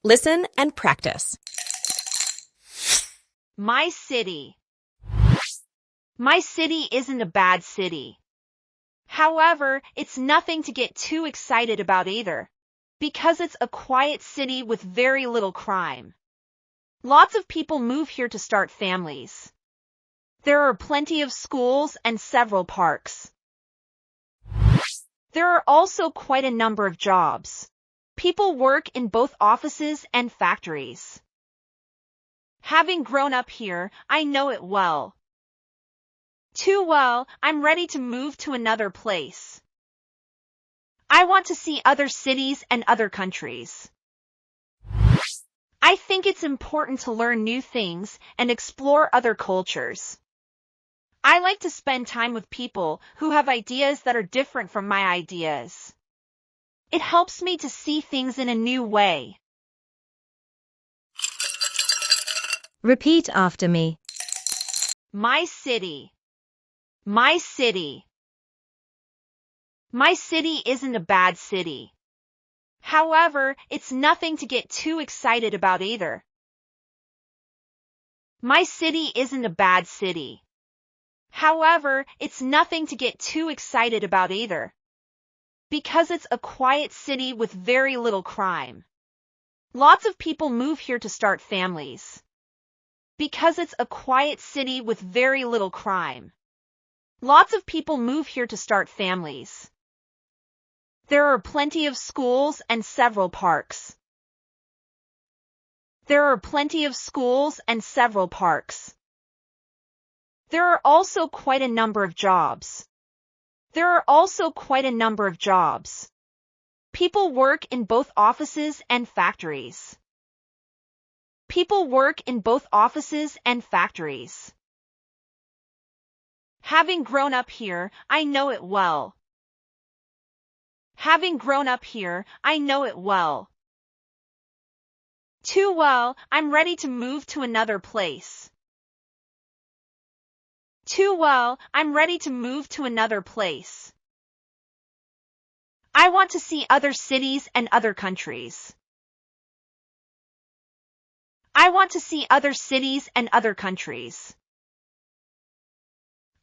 Listen and practice. My city. My city isn't a bad city. However, it's nothing to get too excited about either, because it's a quiet city with very little crime. Lots of people move here to start families. There are plenty of schools and several parks. There are also quite a number of jobs. People work in both offices and factories. Having grown up here, I know it well. Too well, I'm ready to move to another place. I want to see other cities and other countries. I think it's important to learn new things and explore other cultures. I like to spend time with people who have ideas that are different from my ideas. It helps me to see things in a new way. Repeat after me. My city. My city. My city isn't a bad city. However, it's nothing to get too excited about either. My city isn't a bad city. However, it's nothing to get too excited about either, because it's a quiet city with very little crime. Lots of people move here to start families. Because it's a quiet city with very little crime. Lots of people move here to start families. There are plenty of schools and several parks. There are plenty of schools and several parks. There are also quite a number of jobs. There are also quite a number of jobs. People work in both offices and factories. People work in both offices and factories. Having grown up here, I know it well. Having grown up here, I know it well. Too well, I'm ready to move to another place. Too well, I'm ready to move to another place. I want to see other cities and other countries. I want to see other cities and other countries.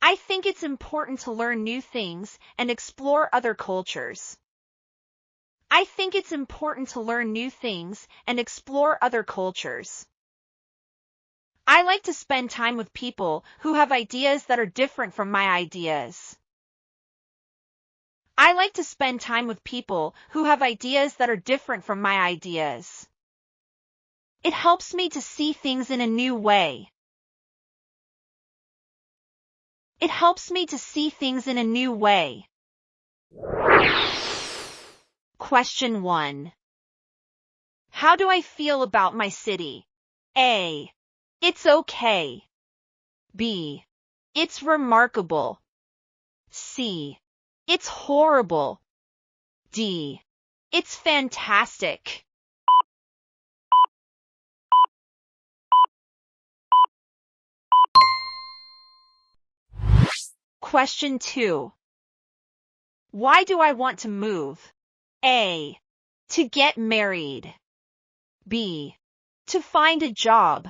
I think it's important to learn new things and explore other cultures. I think it's important to learn new things and explore other cultures. I like to spend time with people who have ideas that are different from my ideas. I like to spend time with people who have ideas that are different from my ideas. It helps me to see things in a new way. It helps me to see things in a new way. Question 1. How do I feel about my city? A. It's okay. B. It's remarkable. C. It's horrible. D. It's fantastic. Question 2. Why do I want to move? A. To get married. B. To find a job.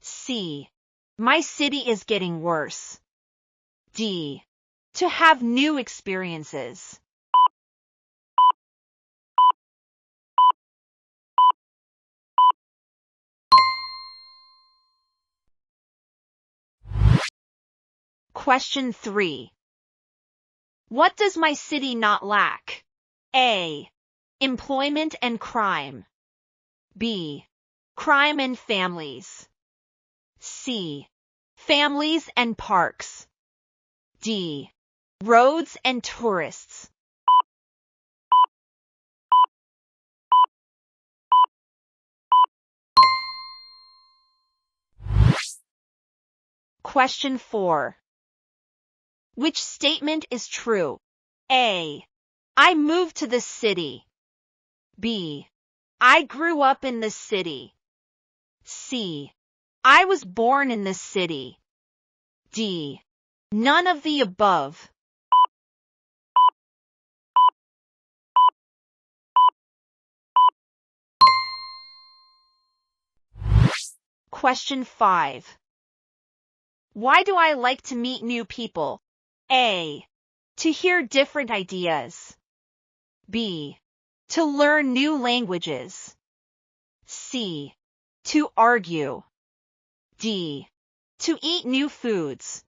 C. My city is getting worse. D. To have new experiences. Question 3. What does my city not lack? A. Employment and crime. B. Crime and families. C. Families and parks. D. Roads and tourists. Question 4. Which statement is true? A. I moved to this city. B. I grew up in this city. C. I was born in this city. D. None of the above. Question 5. Why do I like to meet new people? A. To hear different ideas. B. To learn new languages. C. To argue. D. To eat new foods.